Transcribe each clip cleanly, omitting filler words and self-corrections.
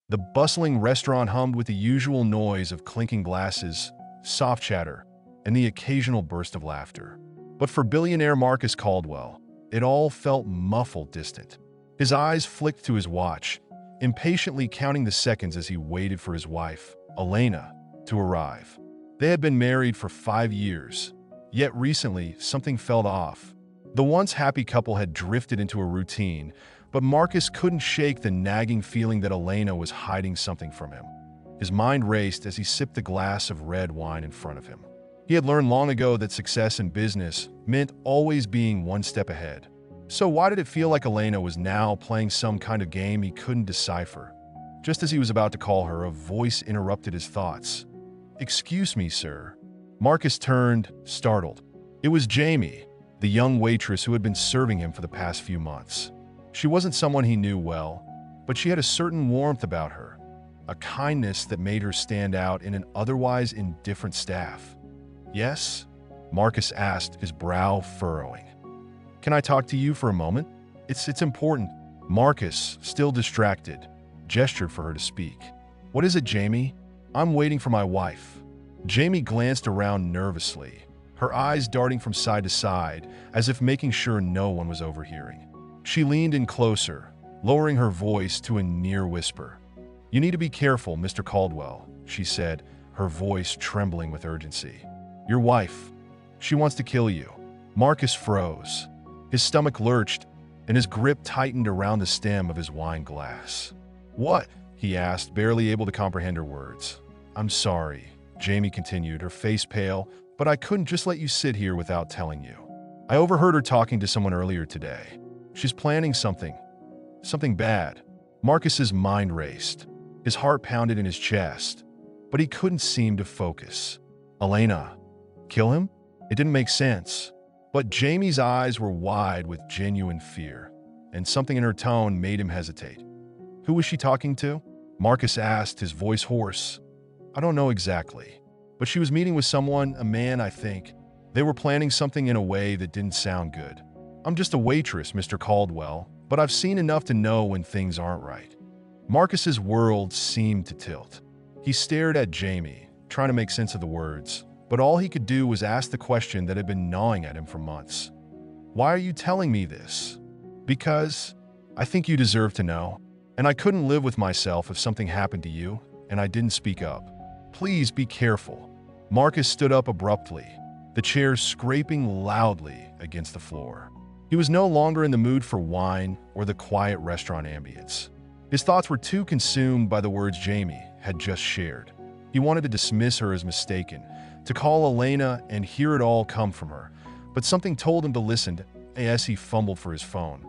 The bustling restaurant hummed with the usual noise of clinking glasses, soft chatter, and the occasional burst of laughter. But for billionaire Marcus Caldwell, it all felt muffled, distant. His eyes flicked to his watch, impatiently counting the seconds as he waited for his wife, Elena, to arrive. They had been married for 5 years, yet recently something felt off. The once happy couple had drifted into a routine, but Marcus couldn't shake the nagging feeling that Elena was hiding something from him. His mind raced as he sipped a glass of red wine in front of him. He had learned long ago that success in business meant always being one step ahead. So why did it feel like Elena was now playing some kind of game he couldn't decipher? Just as he was about to call her, a voice interrupted his thoughts. "Excuse me, sir." Marcus turned, startled. It was Jamie, the young waitress who had been serving him for the past few months. She wasn't someone he knew well, but she had a certain warmth about her, a kindness that made her stand out in an otherwise indifferent staff. "Yes?" Marcus asked, his brow furrowing. "Can I talk to you for a moment? It's important." Marcus, still distracted, gestured for her to speak. "What is it, Jamie?" "I'm waiting for my wife." Jamie glanced around nervously, her eyes darting from side to side, as if making sure no one was overhearing. She leaned in closer, lowering her voice to a near whisper. "You need to be careful, Mr. Caldwell," she said, her voice trembling with urgency. "Your wife, she wants to kill you." Marcus froze. His stomach lurched, and his grip tightened around the stem of his wine glass. "What?" he asked, barely able to comprehend her words. "I'm sorry," Jamie continued, her face pale, "but I couldn't just let you sit here without telling you. I overheard her talking to someone earlier today. She's planning something bad." Marcus's mind raced. His heart pounded in his chest, but he couldn't seem to focus. Elena, kill him? It didn't make sense. But Jamie's eyes were wide with genuine fear, and something in her tone made him hesitate. "Who was she talking to?" Marcus asked, his voice hoarse. "I don't know exactly, but she was meeting with someone, a man, I think. They were planning something in a way that didn't sound good. I'm just a waitress, Mr. Caldwell, but I've seen enough to know when things aren't right." Marcus's world seemed to tilt. He stared at Jamie, trying to make sense of the words, but all he could do was ask the question that had been gnawing at him for months. "Why are you telling me this?" "Because I think you deserve to know, and I couldn't live with myself if something happened to you, and I didn't speak up. Please be careful." Marcus stood up abruptly, the chair scraping loudly against the floor. He was no longer in the mood for wine or the quiet restaurant ambience. His thoughts were too consumed by the words Jamie had just shared. He wanted to dismiss her as mistaken, to call Elena and hear it all come from her, but something told him to listen as he fumbled for his phone.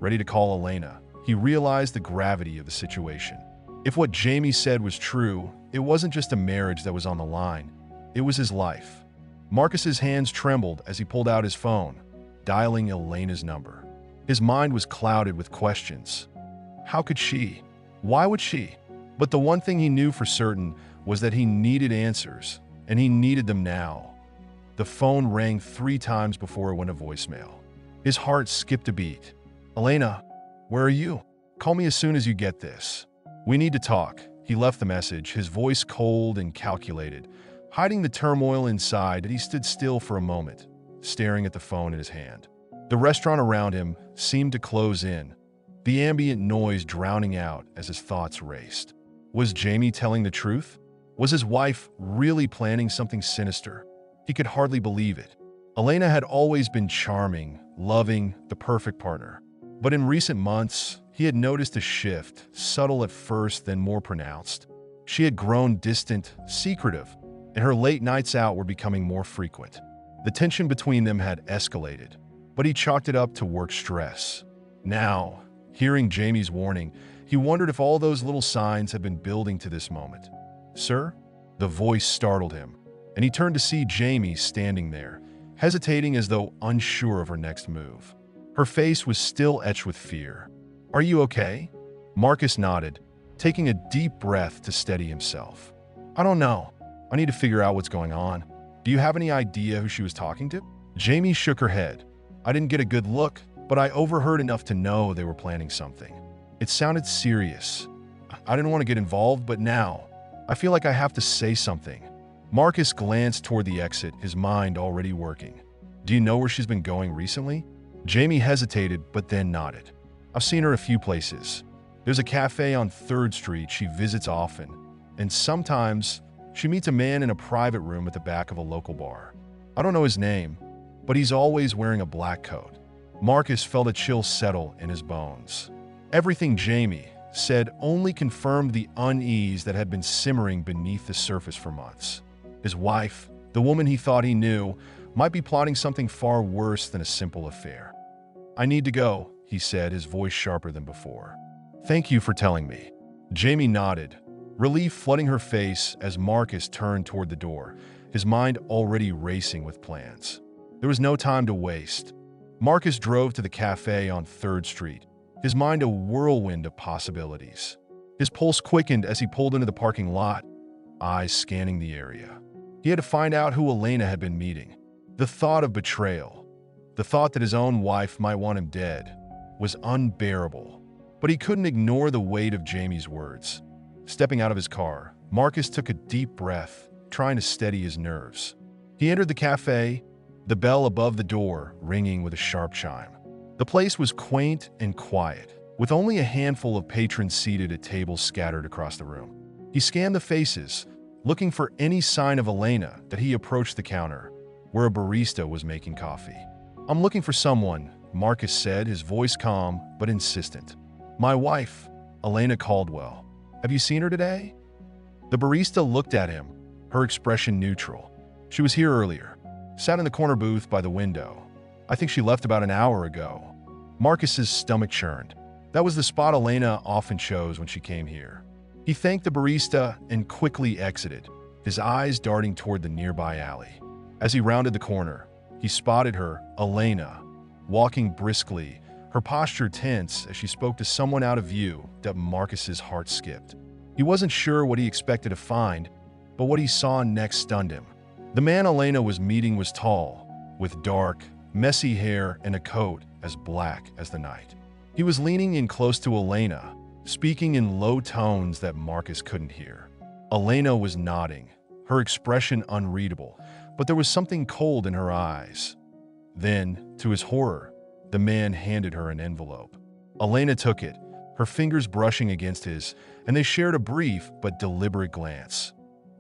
Ready to call Elena, he realized the gravity of the situation. If what Jamie said was true, it wasn't just a marriage that was on the line, it was his life. Marcus's hands trembled as he pulled out his phone, dialing Elena's number. His mind was clouded with questions. How could she? Why would she? But the one thing he knew for certain was that he needed answers, and he needed them now. The phone rang 3 times before it went to voicemail. His heart skipped a beat. "Elena, where are you? Call me as soon as you get this. We need to talk." He left the message, his voice cold and calculated. Hiding the turmoil inside, he stood still for a moment, staring at the phone in his hand. The restaurant around him seemed to close in, the ambient noise drowning out as his thoughts raced. Was Jamie telling the truth? Was his wife really planning something sinister? He could hardly believe it. Elena had always been charming, loving, the perfect partner. But in recent months, he had noticed a shift, subtle at first, then more pronounced. She had grown distant, secretive, and her late nights out were becoming more frequent. The tension between them had escalated, but he chalked it up to work stress. Now, hearing Jamie's warning, he wondered if all those little signs had been building to this moment. "Sir?" The voice startled him, and he turned to see Jamie standing there, hesitating as though unsure of her next move. Her face was still etched with fear. "Are you okay?" Marcus nodded, taking a deep breath to steady himself. "I don't know. I need to figure out what's going on. Do you have any idea who she was talking to?" Jamie shook her head. "I didn't get a good look, but I overheard enough to know they were planning something. It sounded serious. I didn't want to get involved, but now I feel like I have to say something. Marcus glanced toward the exit, his mind already working. Do you know where she's been going recently? Jamie hesitated, but then nodded. I've seen her a few places. There's a cafe on 3rd Street she visits often, and sometimes she meets a man in a private room at the back of a local bar. I don't know his name, but he's always wearing a black coat. Marcus felt a chill settle in his bones. Everything Jamie said only confirmed the unease that had been simmering beneath the surface for months. His wife, the woman he thought he knew, might be plotting something far worse than a simple affair. I need to go, he said, his voice sharper than before. Thank you for telling me. Jamie nodded, relief flooding her face as Marcus turned toward the door, his mind already racing with plans. There was no time to waste. Marcus drove to the cafe on 3rd Street, his mind a whirlwind of possibilities. His pulse quickened as he pulled into the parking lot, eyes scanning the area. He had to find out who Elena had been meeting. The thought of betrayal, the thought that his own wife might want him dead, was unbearable. But he couldn't ignore the weight of Jamie's words. Stepping out of his car, Marcus took a deep breath, trying to steady his nerves. He entered the cafe, the bell above the door ringing with a sharp chime. The place was quaint and quiet, with only a handful of patrons seated at tables scattered across the room. He scanned the faces, looking for any sign of Elena that he approached the counter, where a barista was making coffee. I'm looking for someone, Marcus said, his voice calm but insistent. My wife, Elena Caldwell. Have you seen her today? The barista looked at him, her expression neutral. She was here earlier, sat in the corner booth by the window. I think she left about an hour ago. Marcus's stomach churned. That was the spot Elena often chose when she came here. He thanked the barista and quickly exited, his eyes darting toward the nearby alley. As he rounded the corner, he spotted her, Elena, walking briskly, her posture tense as she spoke to someone out of view that Marcus's heart skipped. He wasn't sure what he expected to find, but what he saw next stunned him. The man Elena was meeting was tall, with dark, messy hair and a coat as black as the night. He was leaning in close to Elena, speaking in low tones that Marcus couldn't hear. Elena was nodding, her expression unreadable, but there was something cold in her eyes. Then, to his horror, the man handed her an envelope. Elena took it, her fingers brushing against his, and they shared a brief but deliberate glance,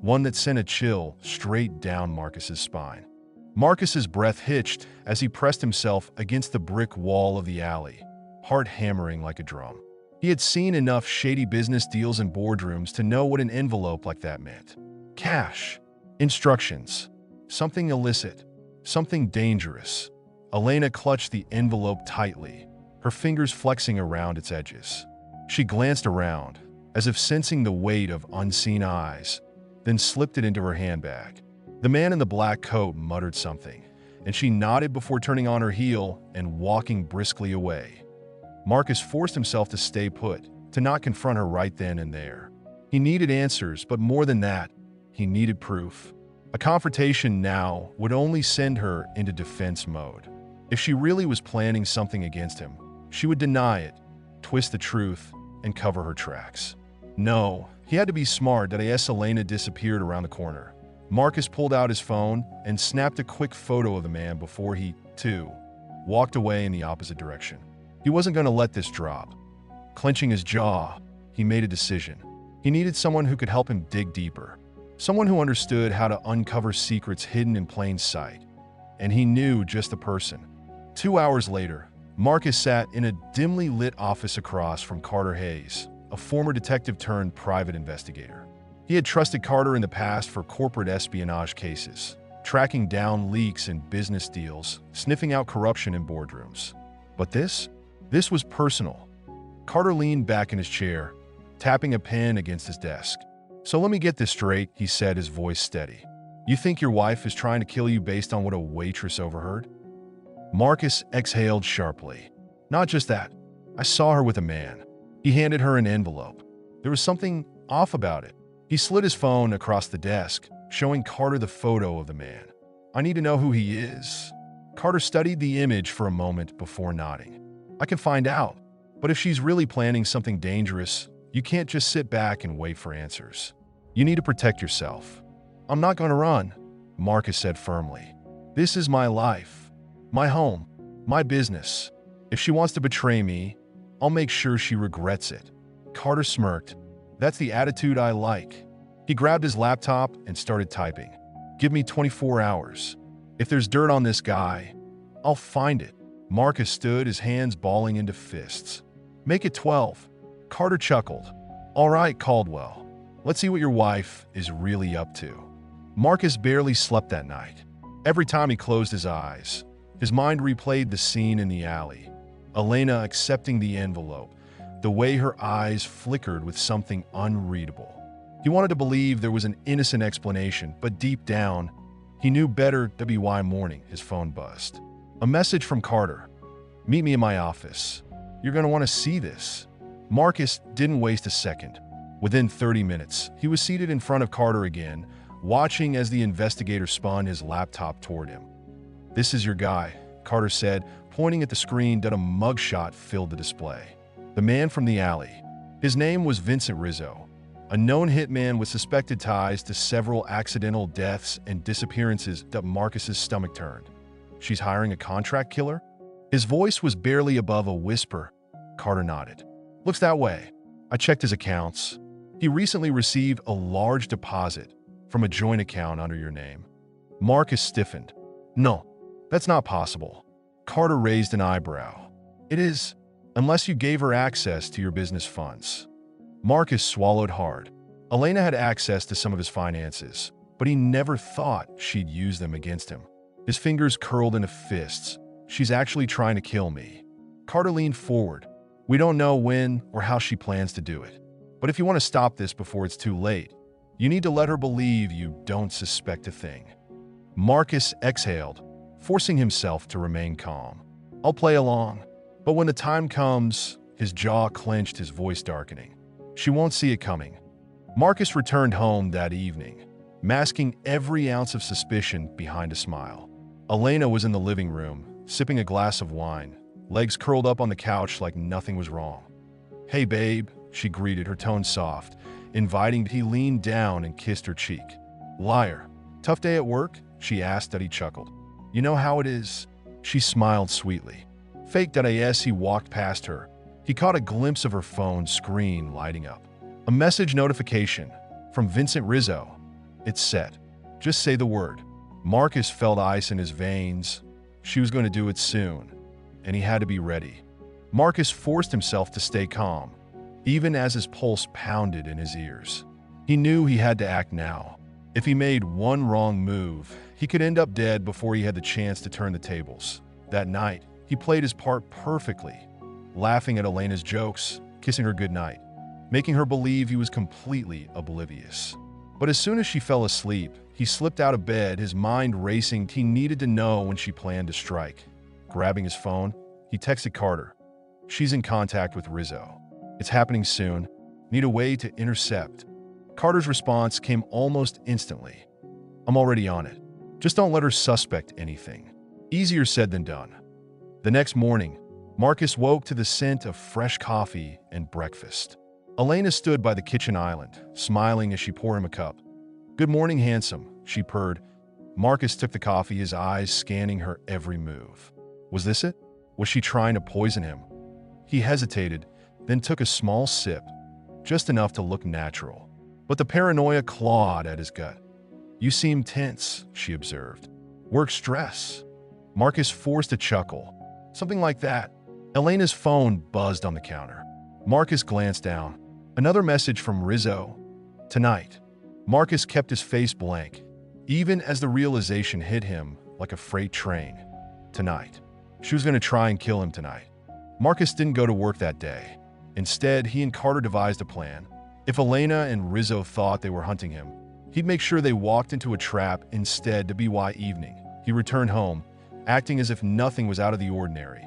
one that sent a chill straight down Marcus's spine. Marcus's breath hitched as he pressed himself against the brick wall of the alley, heart hammering like a drum. He had seen enough shady business deals in boardrooms to know what an envelope like that meant. Cash, instructions, something illicit, something dangerous. Elena clutched the envelope tightly, her fingers flexing around its edges. She glanced around, as if sensing the weight of unseen eyes, then slipped it into her handbag. The man in the black coat muttered something, and she nodded before turning on her heel and walking briskly away. Marcus forced himself to stay put, to not confront her right then and there. He needed answers, but more than that, he needed proof. A confrontation now would only send her into defense mode. If she really was planning something against him, she would deny it, twist the truth, and cover her tracks. No, he had to be smart that as Elena disappeared around the corner. Marcus pulled out his phone and snapped a quick photo of the man before he, too, walked away in the opposite direction. He wasn't going to let this drop. Clenching his jaw, he made a decision. He needed someone who could help him dig deeper, someone who understood how to uncover secrets hidden in plain sight. And he knew just the person. 2 hours later, Marcus sat in a dimly lit office across from Carter Hayes, a former detective turned private investigator. He had trusted Carter in the past for corporate espionage cases, tracking down leaks in business deals, sniffing out corruption in boardrooms. But this was personal. Carter leaned back in his chair, tapping a pen against his desk. So let me get this straight, he said, his voice steady. You think your wife is trying to kill you based on what a waitress overheard? Marcus exhaled sharply. Not just that. I saw her with a man. He handed her an envelope. There was something off about it. He slid his phone across the desk, showing Carter the photo of the man. I need to know who he is. Carter studied the image for a moment before nodding. I can find out. But if she's really planning something dangerous, You can't just sit back and wait for answers. You need to protect yourself. I'm not going to run, Marcus said firmly. This is my life, my home, my business. If she wants to betray me, I'll make sure she regrets it. Carter smirked. That's the attitude I like. He grabbed his laptop and started typing. Give me 24 hours. If there's dirt on this guy, I'll find it. Marcus stood, his hands balling into fists. Make it 12. Carter chuckled. All right, Caldwell. Let's see what your wife is really up to. Marcus barely slept that night. Every time he closed his eyes, his mind replayed the scene in the alley. Elena accepting the envelope, the way her eyes flickered with something unreadable. He wanted to believe there was an innocent explanation, but deep down, he knew better. Morning, his phone buzzed. A message from Carter. Meet me in my office. You're going to want to see this. Marcus didn't waste a second. Within 30 minutes, he was seated in front of Carter again, watching as the investigator spun his laptop toward him. This is your guy, Carter said, pointing at the screen that a mugshot filled the display. The man from the alley. His name was Vincent Rizzo, a known hitman with suspected ties to several accidental deaths and disappearances. That Marcus's stomach turned. She's hiring a contract killer? His voice was barely above a whisper. Carter nodded. Looks that way. I checked his accounts. He recently received a large deposit from a joint account under your name. Marcus stiffened. No, that's not possible. Carter raised an eyebrow. It is, unless you gave her access to your business funds. Marcus swallowed hard. Elena had access to some of his finances, but he never thought she'd use them against him. His fingers curled into fists. She's actually trying to kill me. Carter leaned forward. We don't know when or how she plans to do it. But if you want to stop this before it's too late, you need to let her believe you don't suspect a thing. Marcus exhaled, forcing himself to remain calm. I'll play along. But when the time comes, his jaw clenched, his voice darkening. She won't see it coming. Marcus returned home that evening, masking every ounce of suspicion behind a smile. Elena was in the living room, sipping a glass of wine, legs curled up on the couch like nothing was wrong. Hey, babe, she greeted, her tone soft, inviting. He leaned down and kissed her cheek. Liar. Tough day at work? She asked. He chuckled. You know how it is. She smiled sweetly. Fake. As he walked past her, he caught a glimpse of her phone screen lighting up. A message notification from Vincent Rizzo. It said, just say the word. Marcus felt ice in his veins. She was going to do it soon, and he had to be ready. Marcus forced himself to stay calm, even as his pulse pounded in his ears. He knew he had to act now. If he made one wrong move, he could end up dead before he had the chance to turn the tables. That night, he played his part perfectly, laughing at Elena's jokes, kissing her goodnight, making her believe he was completely oblivious. But as soon as she fell asleep, he slipped out of bed, his mind racing. He needed to know when she planned to strike. Grabbing his phone, he texted Carter. She's in contact with Rizzo. It's happening soon. Need a way to intercept. Carter's response came almost instantly. I'm already on it. Just don't let her suspect anything. Easier said than done. The next morning, Marcus woke to the scent of fresh coffee and breakfast. Elena stood by the kitchen island, smiling as she poured him a cup. Good morning, handsome, she purred. Marcus took the coffee, his eyes scanning her every move. Was this it? Was she trying to poison him? He hesitated, then took a small sip, just enough to look natural. But the paranoia clawed at his gut. You seem tense, she observed. Work stress? Marcus forced a chuckle. Something like that. Elena's phone buzzed on the counter. Marcus glanced down. Another message from Rizzo. Tonight. Marcus kept his face blank, even as the realization hit him like a freight train. Tonight. She was going to try and kill him tonight. Marcus didn't go to work that day. Instead, he and Carter devised a plan. If Elena and Rizzo thought they were hunting him, he'd make sure they walked into a trap instead. Evening, he returned home, acting as if nothing was out of the ordinary.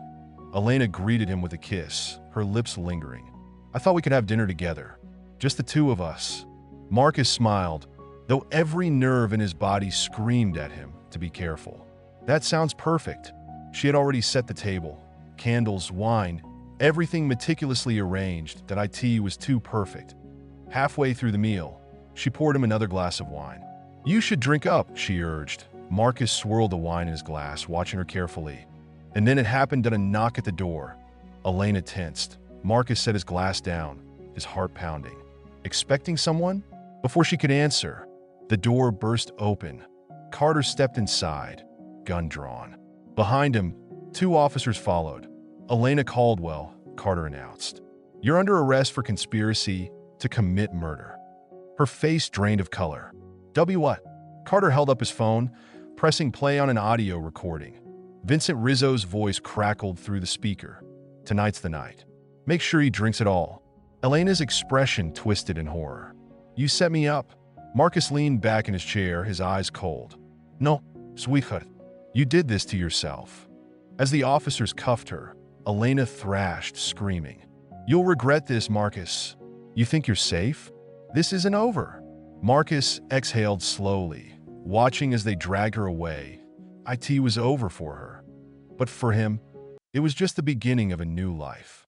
Elena greeted him with a kiss, her lips lingering. I thought we could have dinner together. Just the two of us. Marcus smiled, though every nerve in his body screamed at him to be careful. That sounds perfect. She had already set the table. Candles, wine, Everything meticulously arranged that IT was too perfect. Halfway through the meal, she poured him another glass of wine. "You should drink up," she urged. Marcus swirled the wine in his glass, watching her carefully. And then it happened at a knock at the door. Elena tensed. Marcus set his glass down, his heart pounding. Expecting someone? Before she could answer, the door burst open. Carter stepped inside, gun drawn. Behind him, 2 officers followed. "Elena Caldwell," Carter announced. "You're under arrest for conspiracy to commit murder." Her face drained of color. What? Carter held up his phone, pressing play on an audio recording. Vincent Rizzo's voice crackled through the speaker. "Tonight's the night. Make sure he drinks it all." Elena's expression twisted in horror. "You set me up." Marcus leaned back in his chair, his eyes cold. "No, sweetheart. You did this to yourself." As the officers cuffed her, Elena thrashed, screaming. "You'll regret this, Marcus. You think you're safe? This isn't over." Marcus exhaled slowly, watching as they dragged her away. IT was over for her. But for him, it was just the beginning of a new life.